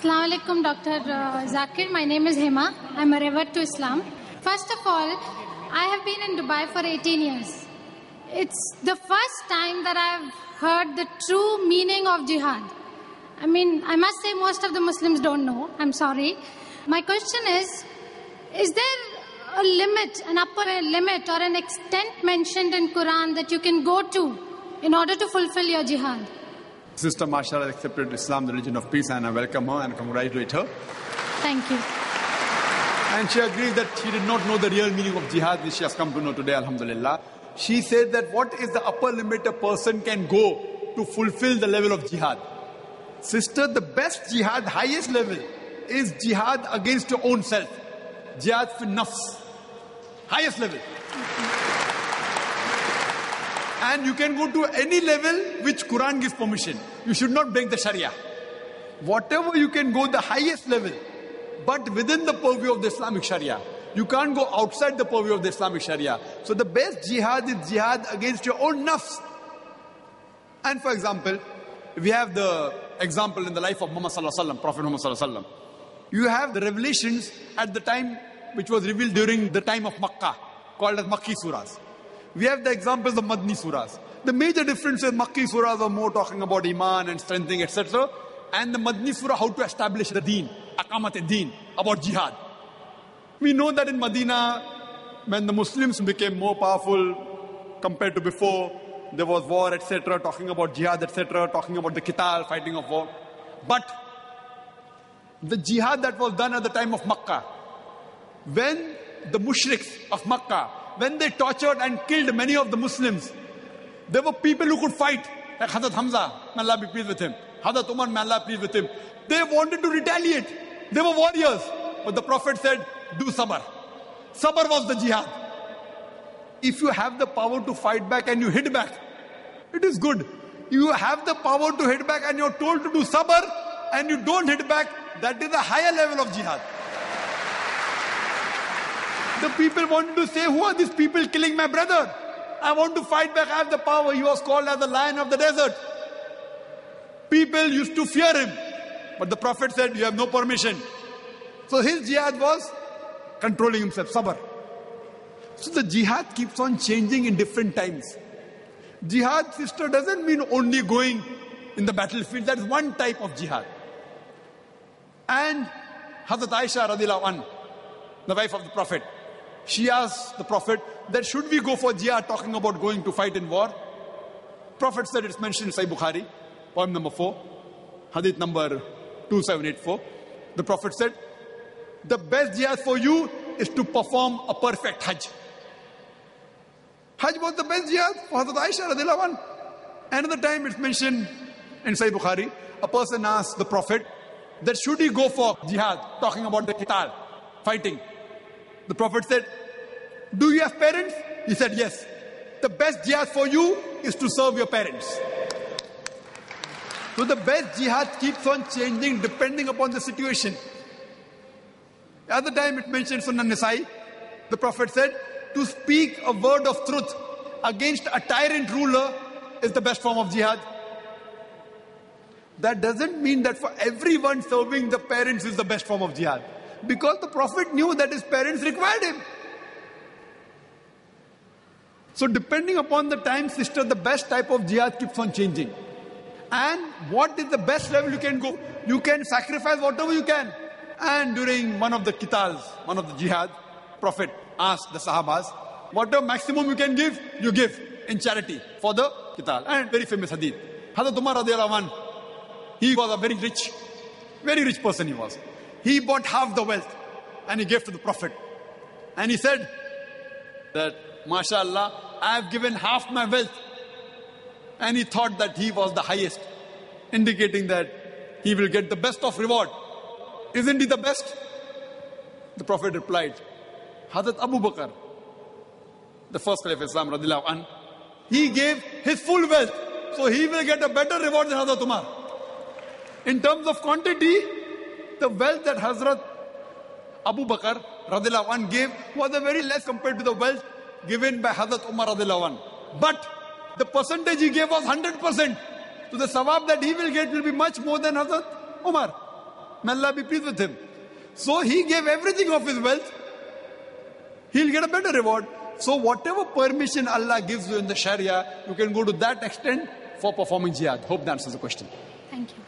Assalamu alaikum, Dr. Zakir. My name is Hema. I'm a revert to Islam. First of all, I have been in Dubai for 18 years. It's the first time that I've heard the true meaning of jihad. I mean, I must say most of the Muslims don't know. I'm sorry. My question is there a limit, an upper limit or an extent mentioned in Quran that you can go to in order to fulfill your jihad? Sister Masha has accepted Islam, the religion of peace, and I welcome her and congratulate her. Thank you. And she agrees that she did not know the real meaning of jihad, which she has come to know today, alhamdulillah. She said that what is the upper limit a person can go to fulfill the level of jihad? Sister, the best jihad, highest level, is jihad against your own self. Jihad fi nafs. Highest level. And you can go to any level which Quran gives permission. You should not break the Sharia. Whatever you can go the highest level, but within the purview of the Islamic Sharia. You can't go outside the purview of the Islamic Sharia. So the best jihad is jihad against your own nafs. And for example, we have the example in the life of Muhammad Sallallahu Alaihi Wasallam, Prophet Muhammad Sallallahu Alaihi Wasallam. You have the revelations at the time which was revealed during the time of Makkah, called as Makki surahs. We have the examples of Madni surahs. The major difference is Makki surahs are more talking about Iman and strengthening, etc. And the Madni surah, how to establish the deen, Aqamat-e-Deen, about jihad. We know that in Medina, when the Muslims became more powerful compared to before, there was war, etc., talking about jihad, etc., talking about the qital, fighting of war. But the jihad that was done at the time of Makkah, when the mushriks of Makkah, when they tortured and killed many of the Muslims, there were people who could fight, like Hazrat Hamza, may Allah be pleased with him, Hazrat Umar, may Allah be pleased with him. They wanted to retaliate. They were warriors. But the Prophet said, do sabr. Sabr was the jihad. If you have the power to fight back and you hit back, it is good. You have the power to hit back and you're told to do sabr and you don't hit back, that is a higher level of jihad. The people wanted to say, who are these people killing my brother? I want to fight back, I have the power. He was called as the lion of the desert. People used to fear him. But the Prophet said, you have no permission. So his jihad was controlling himself, sabr. So the jihad keeps on changing in different times. Jihad, sister, doesn't mean only going in the battlefield. That's one type of jihad. And Hazrat Aisha radiallahu anha, the wife of the Prophet, she asked the Prophet that should we go for jihad, talking about going to fight in war? Prophet said, it's mentioned in Sahih Bukhari, poem number 4, hadith number 2784. The Prophet said, the best jihad for you is to perform a perfect Hajj. Hajj was the best jihad for Hazrat Aisha radiallahu anha. Another time it's mentioned in Sahih Bukhari, a person asked the Prophet that should he go for jihad, talking about the qital, fighting. The Prophet said, do you have parents? He said, yes. The best jihad for you is to serve your parents. So the best jihad keeps on changing depending upon the situation. The other time it mentioned Sunan Nisai, the Prophet said, to speak a word of truth against a tyrant ruler is the best form of jihad. That doesn't mean that for everyone serving the parents is the best form of jihad. Because the Prophet knew that his parents required him. So depending upon the time, sister, the best type of jihad keeps on changing. And what is the best level you can go? You can sacrifice whatever you can. And during one of the qitals, one of the jihad, Prophet asked the Sahabas, whatever maximum you can give, you give in charity for the qital. And very famous hadith. Hazrat Umar radiallahu anhu, he was a very rich person he was. He bought half the wealth and he gave to the Prophet. And he said that, MashaAllah, I have given half my wealth. And he thought that he was the highest, indicating that he will get the best of reward. Isn't he the best? The Prophet replied, Hazrat Abu Bakr, the first Caliph of Islam, radiallahu anh, he gave his full wealth. So he will get a better reward than Hazrat Umar. In terms of quantity, the wealth that Hazrat Abu Bakr radiallahu anh gave was a very less compared to the wealth given by Hazrat Umar radiallahu anh. But the percentage he gave was 100%. So the sawab that he will get will be much more than Hazrat Umar. May Allah be pleased with him. So he gave everything of his wealth. He'll get a better reward. So whatever permission Allah gives you in the Sharia, you can go to that extent for performing jihad. Hope that answers the question. Thank you.